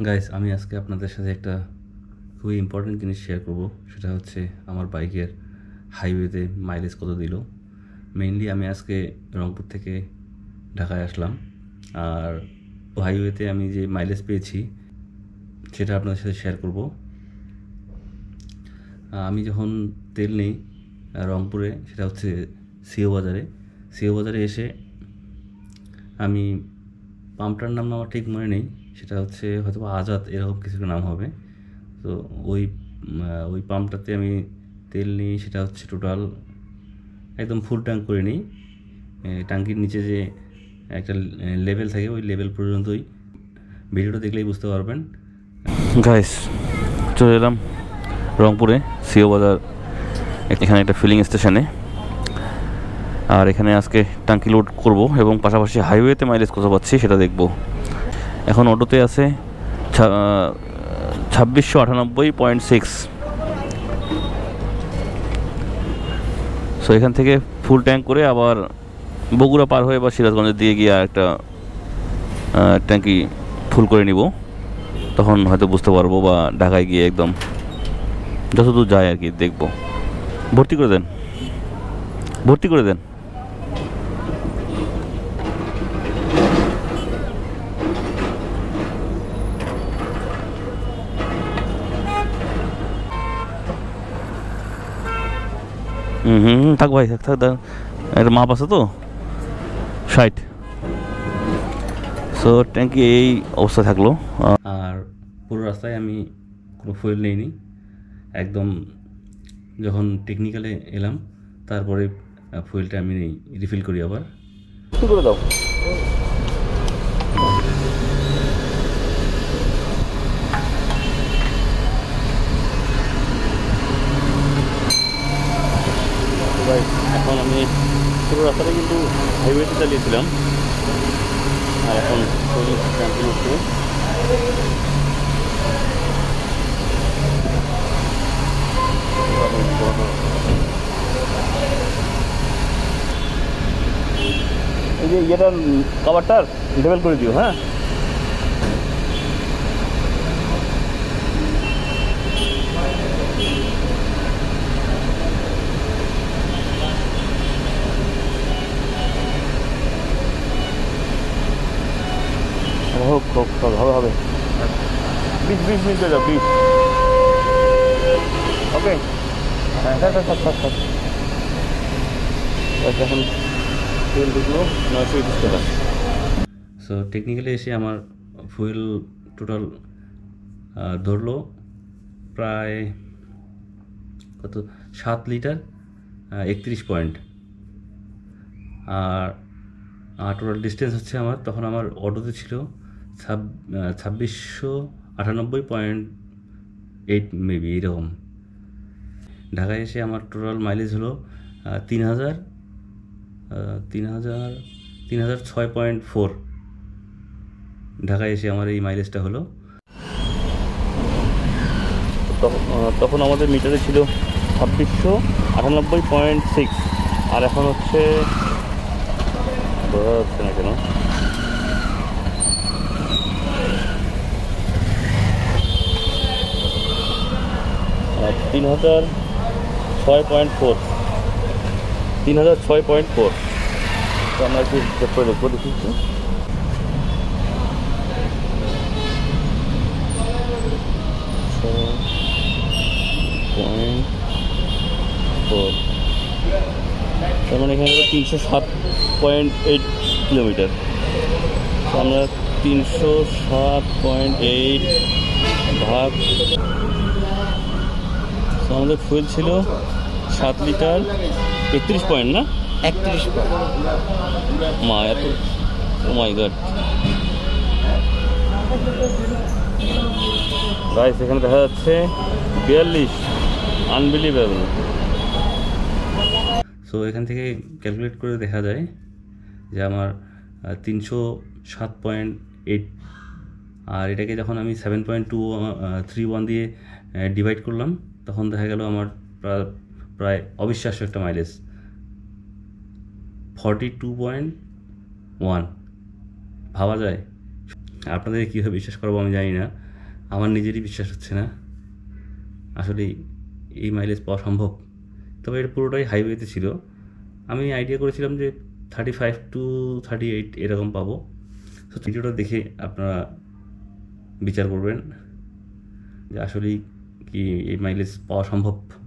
Guys, আমি আজকে আপনাদের সাথে একটা খুবই ইম্পর্টেন্ট জিনিস শেয়ার করব। সেটা হচ্ছে আমার বাইকের হাইওয়েতে মাইলেজ কত দিল। মেইনলি আমি আজকে রংপুর থেকে ঢাকায় আসলাম, আর হাইওয়েতে আমি যে মাইলেজ পেয়েছি সেটা আপনাদের সাথে শেয়ার করব। আমি যখন তেল নিই রংপুরে, সেটা হচ্ছে সিও বাজারে এসে আমি পাম্পটার নাম আমার ঠিক মনে নেই, সেটা হচ্ছে হয়তো আজাদ এরকম কিছু একটা নাম হবে। তো ওই ওই পাম্পটাতে আমি তেল নিই, সেটা হচ্ছে টোটাল একদম ফুল ট্যাঙ্ক করে নিই। ট্যাঙ্কির নিচে যে একটা লেভেল থাকে, ওই লেভেল পর্যন্তই। ভিডিওটা দেখলেই বুঝতে পারবেন। গাইস, চলে এলাম রংপুরে সিও বাজার, এখানে একটা ফিলিং স্টেশনে। আর এখানে আজকে ট্যাঙ্কি লোড করব এবং পাশাপাশি হাইওয়েতে মাইলেজ কত পাচ্ছি সেটা দেখব। এখন অটোতে আছে 2698.6। সো এখান থেকে ফুল ট্যাঙ্ক করে আবার বগুড়া পার হয়ে বা সিরাজগঞ্জের দিয়ে গিয়ে একটা ট্যাঙ্কি ফুল করে নিব। তখন হয়তো বুঝতে পারবো, বা ঢাকায় গিয়ে একদম যতদূর যায় আর কি দেখবো। ভর্তি করে দেন, ভর্তি করে দেন। থাক ভাই, থাক থাক, একটা মাপ আছে তো 60। সো ট্যাঙ্কি এই অবস্থা থাকলো। আর পুরো রাস্তায় আমি কোনো ফুয়েল নেইনি, একদম যখন টেকনিক্যালে এলাম তারপরে ফুয়েলটা আমি রিফিল করি আবার। কি করে দাও। এখন আমি পুরো রাস্তাটা কিন্তু হাইওয়েতে চালিয়েছিলাম, আর এখন ট্যাঙ্কি উঠছে। এই যে ইয়েটার কভারটার লেভেল করে দিও। হ্যাঁ, হোক হোক, হবে হবে। 20 মিনিট যাও, 20। ওকে, হ্যাঁ থাক থাক থাক থাক। এখন ফুয়েল ঢুকলো 920 টাকা। সো টেকনিক্যালি এসে আমার ফুয়েল টোটাল ধরলো প্রায় কত, 7 লিটার 31 পয়েন্ট। আর টোটাল ডিস্টেন্স হচ্ছে আমার, তখন আমার অটোতে ছিল 2698.8 মেবি এরকম। ঢাকায় এসে আমার টোটাল মাইলেজ হলো 3000 3000 3006.4। ঢাকায় এসে আমার এই মাইলেজটা হলো। তখন আমাদের মিটারে ছিল 2698.6, আর এখন হচ্ছে বোঝা যাচ্ছে না কেন, 3006.4। 3006.4। তো আমরা একটু চেক করে দেখবো, দেখি একটু। তার মানে এখানে 307.8 কিলোমিটার। তো আমরা 307.8 ভাগ, আমাদের ফুয়েল ছিল 7 লিটার 31 পয়েন্ট, না 31 পয়েন্ট। মা এত, ও মাই গড। গাইস, এখানে দেখা যাচ্ছে 42, আনবিলিভেবল। সো এখান থেকে ক্যালকুলেট করে দেখা যায় যে আমার 307.8। আর এটাকে যখন আমি 7.231 দিয়ে ডিভাইড করলাম, তখন দেখা গেল আমার প্রায় অবিশ্বাস্য একটা মাইলেজ, 42.1। ভাবা যায়? আপনাদের কীভাবে বিশ্বাস করবো আমি জানি না, আমার নিজেরই বিশ্বাস হচ্ছে না আসলে এই মাইলেজ পাওয়া সম্ভব। তবে এটা পুরোটাই হাইওয়েতে ছিল। আমি আইডিয়া করেছিলাম যে 35 to 38 এরকম পাবো। তো ভিডিওটা দেখে আপনারা বিচার করবেন যে আসলেই কি এই মাইলেজ পাওয়া সম্ভব।